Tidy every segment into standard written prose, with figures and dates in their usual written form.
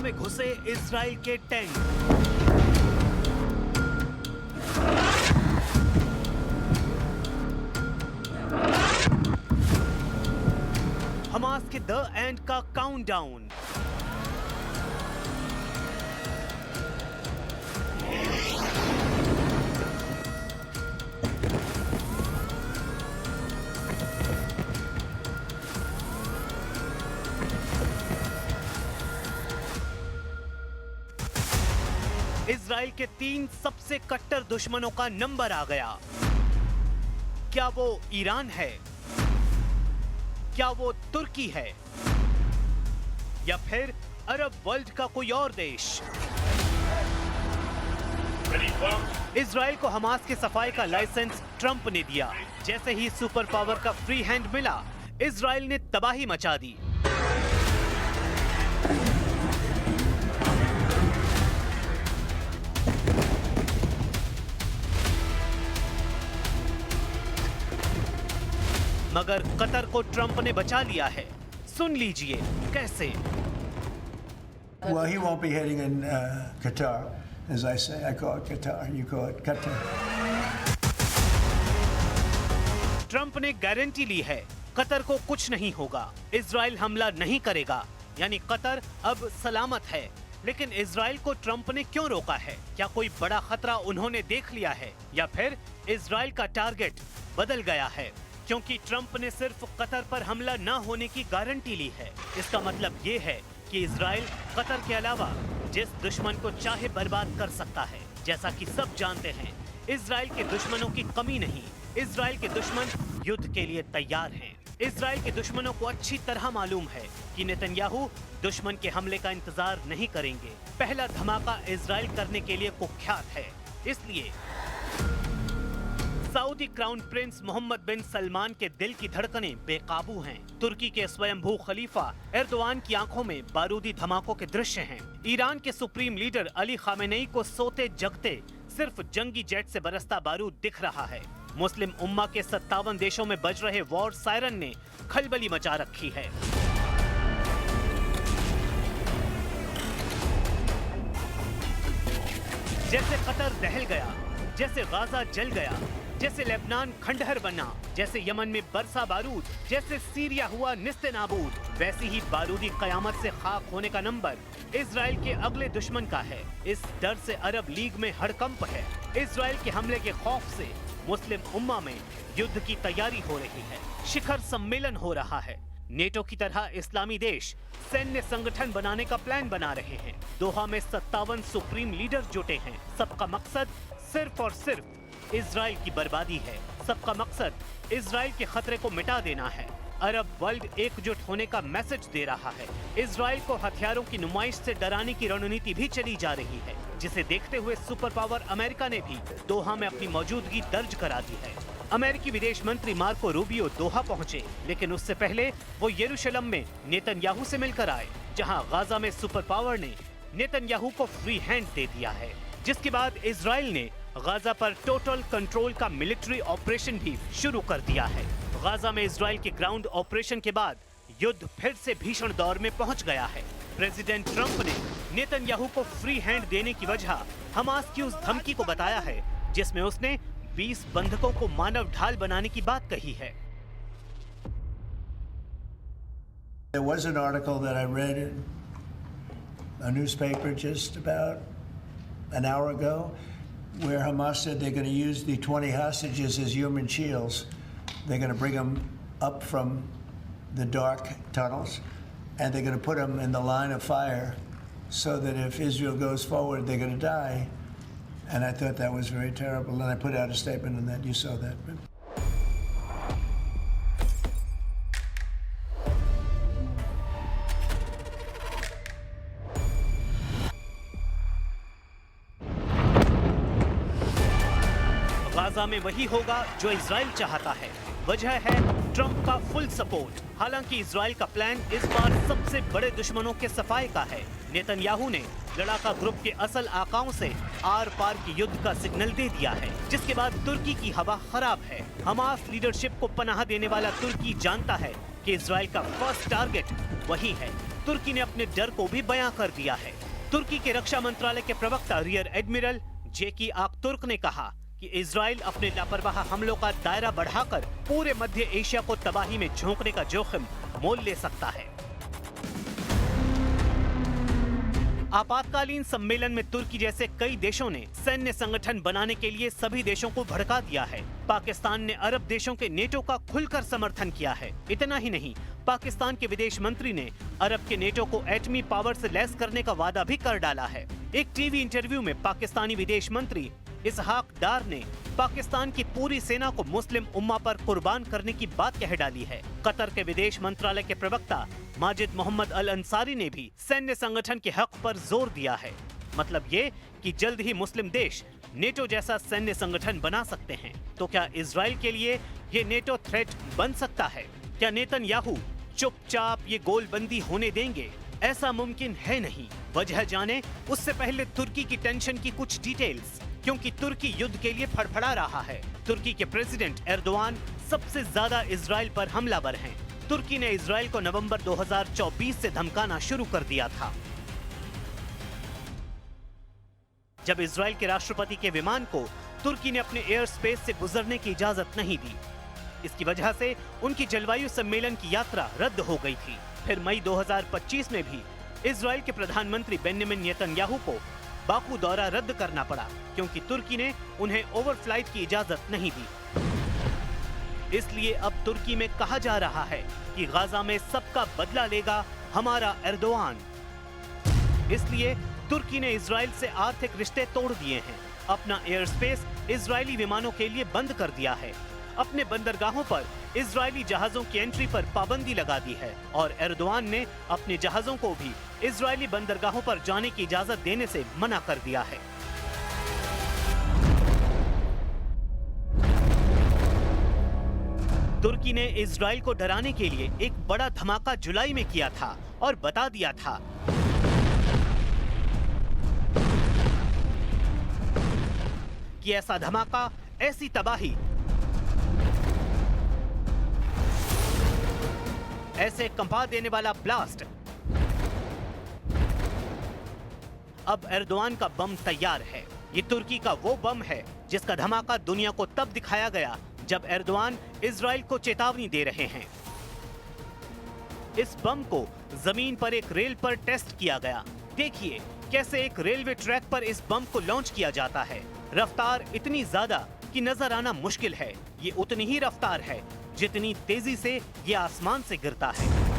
में घुसे इजराइल के टैंक। हमास के द एंड का काउंटडाउन। इजराइल के 3 सबसे कट्टर दुश्मनों का नंबर आ गया। क्या वो ईरान है? क्या वो तुर्की है? या फिर अरब वर्ल्ड का कोई और देश? इजराइल को हमास के सफाई का लाइसेंस ट्रंप ने दिया। जैसे ही सुपर पावर का फ्री हैंड मिला, इजराइल ने तबाही मचा दी। मगर कतर को ट्रंप ने बचा लिया है। सुन लीजिए कैसे। Well, he won't be heading in Qatar, as I say. I call it Qatar. You call it Qatar. Trump ने गारंटी ली है, कतर को कुछ नहीं होगा, इजराइल हमला नहीं करेगा। यानी कतर अब सलामत है। लेकिन इजराइल को ट्रंप ने क्यों रोका है? क्या कोई बड़ा खतरा उन्होंने देख लिया है, या फिर इजराइल का टारगेट बदल गया है? क्योंकि ट्रंप ने सिर्फ कतर पर हमला न होने की गारंटी ली है। इसका मतलब ये है कि इजराइल कतर के अलावा जिस दुश्मन को चाहे बर्बाद कर सकता है। जैसा कि सब जानते हैं, इजराइल के दुश्मनों की कमी नहीं। इजराइल के दुश्मन युद्ध के लिए तैयार हैं। इजराइल के दुश्मनों को अच्छी तरह मालूम है कि नेतन्याहू दुश्मन के हमले का इंतजार नहीं करेंगे। पहला धमाका इजराइल करने के लिए कुख्यात है। इसलिए सऊदी क्राउन प्रिंस मोहम्मद बिन सलमान के दिल की धड़कनें बेकाबू हैं। तुर्की के स्वयंभू खलीफा एर्दोआन की आंखों में बारूदी धमाकों के दृश्य हैं। ईरान के सुप्रीम लीडर अली खामेनेई को सोते जगते सिर्फ जंगी जेट से बरसता बारूद दिख रहा है। मुस्लिम उम्मा के 57 देशों में बज रहे वॉर सायरन ने खलबली मचा रखी है। जैसे कतर दहल गया, जैसे गाजा जल गया, जैसे लेबनान खंडहर बना, जैसे यमन में बरसा बारूद, जैसे सीरिया हुआ निस्ते नाबूद, वैसी ही बारूदी कयामत से खाक होने का नंबर इजराइल के अगले दुश्मन का है। इस डर से अरब लीग में हड़कंप है। इजराइल के हमले के खौफ से मुस्लिम उम्मा में युद्ध की तैयारी हो रही है। शिखर सम्मेलन हो रहा है। नेटो की तरह इस्लामी देश सैन्य संगठन बनाने का प्लान बना रहे हैं। दोहा में 57 सुप्रीम लीडर जुटे हैं। सबका मकसद सिर्फ और सिर्फ इजराइल की बर्बादी है। सबका मकसद इजराइल के खतरे को मिटा देना है। अरब वर्ल्ड एकजुट होने का मैसेज दे रहा है। इजराइल को हथियारों की नुमाइश से डराने की रणनीति भी चली जा रही है, जिसे देखते हुए सुपर पावर अमेरिका ने भी दोहा में अपनी मौजूदगी दर्ज करा दी है। अमेरिकी विदेश मंत्री मार्को रूबियो दोहा पहुंचे, लेकिन उससे पहले वो यरूशलेम में नेतन्याहू से मिलकर आए, जहां गाजा में सुपर पावर ने नेतन्याहू को फ्री हैंड दे दिया है। जिसके बाद इजराइल ने गाजा पर टोटल कंट्रोल का मिलिट्री ऑपरेशन भी शुरू कर दिया है। गाजा में इजराइल के ग्राउंड ऑपरेशन के बाद युद्ध फिर से भीषण दौर में पहुंच गया है। प्रेसिडेंट ट्रंप ने नेतन्याहू को फ्री हैंड देने की वजह हमास की उस धमकी को बताया है, जिसमें उसने 20 बंधकों को मानव ढाल बनाने की बात कही है। There was an article that I read in a newspaper just about an hour ago where Hamas said they're going to use the 20 hostages as human shields. They're going to bring them up from the dark tunnels and they're going to put them in the line of fire so that if Israel goes forward, they're going to die. And I thought that was very terrible. And I put out a statement on that. You saw that. Gaza में वही होगा जो Israel चाहता है। वजह है Trump का full support. हालांकि इजराइल का प्लान इस बार सबसे बड़े दुश्मनों के सफाई का है। नेतन्याहू ने लड़ाका ग्रुप के असल आकाओं से आर पार की युद्ध का सिग्नल दे दिया है, जिसके बाद तुर्की की हवा खराब है। हमास लीडरशिप को पनाह देने वाला तुर्की जानता है कि इजराइल का फर्स्ट टारगेट वही है। तुर्की ने अपने डर को भी बयां कर दिया है। तुर्की के रक्षा मंत्रालय के प्रवक्ता रियर एडमिरल जेकी आकतुर्क ने कहा कि इजराइल अपने लापरवाह हमलों का दायरा बढ़ाकर पूरे मध्य एशिया को तबाही में झोंकने का जोखिम मोल ले सकता है। आपातकालीन सम्मेलन में तुर्की जैसे कई देशों ने सैन्य संगठन बनाने के लिए सभी देशों को भड़का दिया है। पाकिस्तान ने अरब देशों के नेटो का खुलकर समर्थन किया है। इतना ही नहीं, पाकिस्तान के विदेश मंत्री ने अरब के नेटो को एटमी पावर से लैस करने का वादा भी कर डाला है। एक टीवी इंटरव्यू में पाकिस्तानी विदेश मंत्री इसहाक डार ने पाकिस्तान की पूरी सेना को मुस्लिम उम्मा पर कुर्बान करने की बात कह डाली है। कतर के विदेश मंत्रालय के प्रवक्ता माजिद मोहम्मद अल अंसारी ने भी सैन्य संगठन के हक पर जोर दिया है। मतलब ये कि जल्द ही मुस्लिम देश नेटो जैसा सैन्य संगठन बना सकते हैं। तो क्या इजराइल के लिए ये नेटो थ्रेट बन सकता है? क्या नेतन्याहू चुपचाप ये गोलबंदी होने देंगे? ऐसा मुमकिन है नहीं। वजह जाने उससे पहले तुर्की की टेंशन की कुछ डिटेल्स, क्योंकि तुर्की युद्ध के लिए फड़फड़ा रहा है। तुर्की के प्रेसिडेंट एर्दोआन सबसे ज्यादा इजराइल पर हमलावर हैं। तुर्की ने इजराइल को नवंबर 2024 से धमकाना शुरू कर दिया था, जब इजराइल के राष्ट्रपति के विमान को तुर्की ने अपने एयर स्पेस से गुजरने की इजाजत नहीं दी। इसकी वजह से उनकी जलवायु सम्मेलन की यात्रा रद्द हो गई थी। फिर मई 2025 में भी इजराइल के प्रधानमंत्री बेंजामिन नेतन्याहू को बाकू दौरा रद्द करना पड़ा, क्योंकि तुर्की ने उन्हें ओवरफ्लाइट की इजाजत नहीं दी। इसलिए अब तुर्की में कहा जा रहा है कि गाजा में सबका बदला लेगा हमारा एर्दोआन। इसलिए तुर्की ने इजराइल से आर्थिक रिश्ते तोड़ दिए हैं, अपना एयर स्पेस इजरायली विमानों के लिए बंद कर दिया है, अपने बंदरगाहों पर इजरायली जहाजों की एंट्री पर पाबंदी लगा दी है और एर्दोआन ने अपने जहाजों को भी इजरायली बंदरगाहों पर जाने की इजाजत देने से मना कर दिया है। तुर्की ने इजराइल को डराने के लिए एक बड़ा धमाका जुलाई में किया था और बता दिया था कि ऐसा धमाका, ऐसी तबाही, ऐसे कंपा देने वाला ब्लास्ट, अब एर्दोआन का बम तैयार है। ये तुर्की का वो बम है जिसका धमाका दुनिया को तब दिखाया गया जब एर्दोआन इजराइल को चेतावनी दे रहे हैं। इस बम को जमीन पर एक रेल पर टेस्ट किया गया। देखिए कैसे एक रेलवे ट्रैक पर इस बम को लॉन्च किया जाता है। रफ्तार इतनी ज्यादा कि नजर आना मुश्किल है। ये उतनी ही रफ्तार है जितनी तेजी से ये आसमान से गिरता है।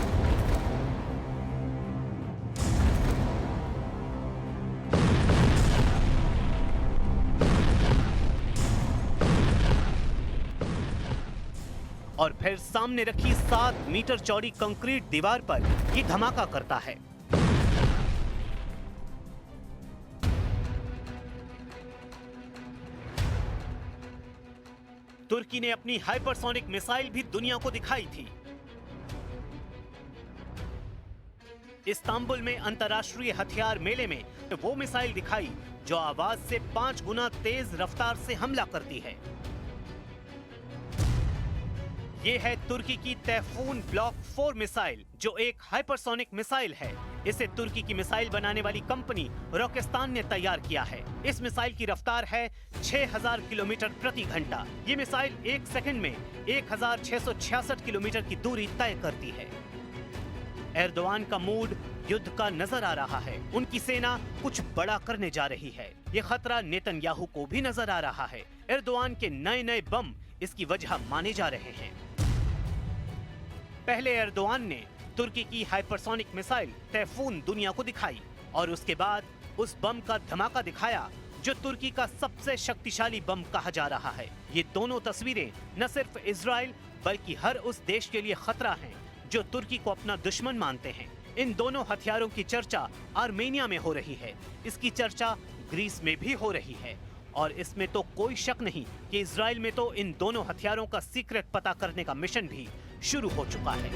और फिर सामने रखी 7 मीटर चौड़ी कंक्रीट दीवार पर ये धमाका करता है। तुर्की ने अपनी हाइपरसोनिक मिसाइल भी दुनिया को दिखाई थी। इस्तांबुल में अंतर्राष्ट्रीय हथियार मेले में वो मिसाइल दिखाई जो आवाज से 5 गुना तेज रफ्तार से हमला करती है। ये है तुर्की की तैफून ब्लॉक 4 मिसाइल, जो एक हाइपरसोनिक मिसाइल है। इसे तुर्की की मिसाइल बनाने वाली कंपनी रॉकेस्तान ने तैयार किया है। इस मिसाइल की रफ्तार है 6000 किलोमीटर प्रति घंटा। ये मिसाइल 1 सेकंड में 1666 किलोमीटर की दूरी तय करती है। एर्दोआन का मूड युद्ध का नजर आ रहा है। उनकी सेना कुछ बड़ा करने जा रही है। ये खतरा नेतन्याहू को भी नजर आ रहा है। एर्दोआन के नए नए बम इसकी वजह माने जा रहे हैं। पहले एर्दोआन ने तुर्की की हाइपरसोनिक मिसाइल तैफून दुनिया को दिखाई और उसके बाद उस बम का धमाका दिखाया जो तुर्की का सबसे शक्तिशाली बम कहा जा रहा है। ये दोनों तस्वीरें न सिर्फ इजराइल बल्कि हर उस देश के लिए खतरा हैं जो तुर्की को अपना दुश्मन मानते हैं। इन दोनों हथियारों की चर्चा आर्मेनिया में हो रही है। इसकी चर्चा ग्रीस में भी हो रही है और इसमें तो कोई शक नहीं कि इजराइल में तो इन दोनों हथियारों का सीक्रेट पता करने का मिशन भी शुरू हो चुका है।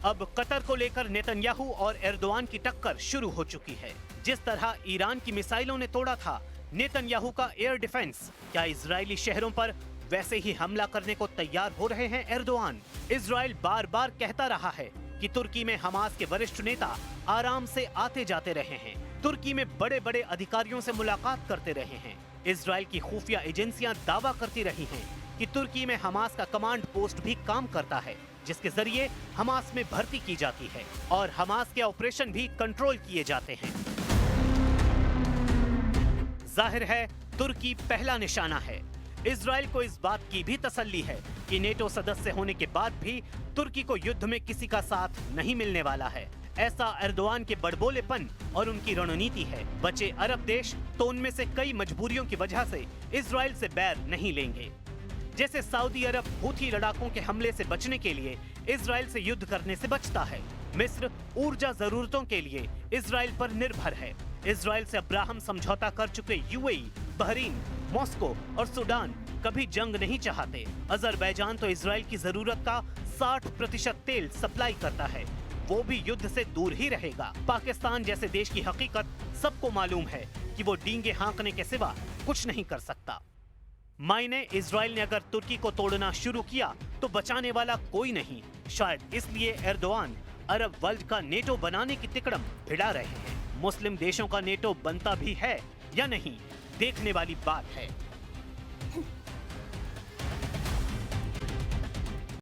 अब कतर को लेकर नेतन्याहू और एर्दोआन की टक्कर शुरू हो चुकी है। जिस तरह ईरान की मिसाइलों ने तोड़ा था नेतन्याहू का एयर डिफेंस, क्या इजरायली शहरों पर वैसे ही हमला करने को तैयार हो रहे हैं एर्दोआन। इजराइल बार बार कहता रहा है कि तुर्की में हमास के वरिष्ठ नेता आराम से आते जाते रहे हैं, तुर्की में बड़े बड़े अधिकारियों से मुलाकात करते रहे हैं। इजराइल की खुफिया एजेंसियां दावा करती रही हैं कि तुर्की में हमास का कमांड पोस्ट भी काम करता है, जिसके जरिए हमास में भर्ती की जाती है और हमास के ऑपरेशन भी कंट्रोल किए जाते हैं। जाहिर है तुर्की पहला निशाना है। इजराइल को इस बात की भी तसल्ली है कि नेटो सदस्य होने के बाद भी तुर्की को युद्ध में किसी का साथ नहीं मिलने वाला है। ऐसा एर्दोआन के बड़बोलेपन और उनकी रणनीति है। बचे अरब देश तो उनमें से कई मजबूरियों की वजह से इजराइल से बैर नहीं लेंगे। जैसे सऊदी अरब हूथी लड़ाकों के हमले से बचने के लिए इजराइल से युद्ध करने से बचता है। मिस्र ऊर्जा जरूरतों के लिए इजराइल पर निर्भर है। इजराइल से अब्राहम समझौता कर चुके यूएई, बहरीन, मॉस्को और सूडान कभी जंग नहीं चाहते। अजरबैजान तो इजराइल की जरूरत का 60% तेल सप्लाई करता है, वो भी युद्ध से दूर ही रहेगा। पाकिस्तान जैसे देश की हकीकत सबको मालूम है कि वो डींगे हाँकने के सिवा कुछ नहीं कर सकता। मायने इजराइल ने अगर तुर्की को तोड़ना शुरू किया तो बचाने वाला कोई नहीं। शायद इसलिए एर्दोआन अरब वर्ल्ड का नेटो बनाने की तिकड़म भिड़ा रहे हैं। मुस्लिम देशों का नेटो बनता भी है या नहीं, देखने वाली बात है।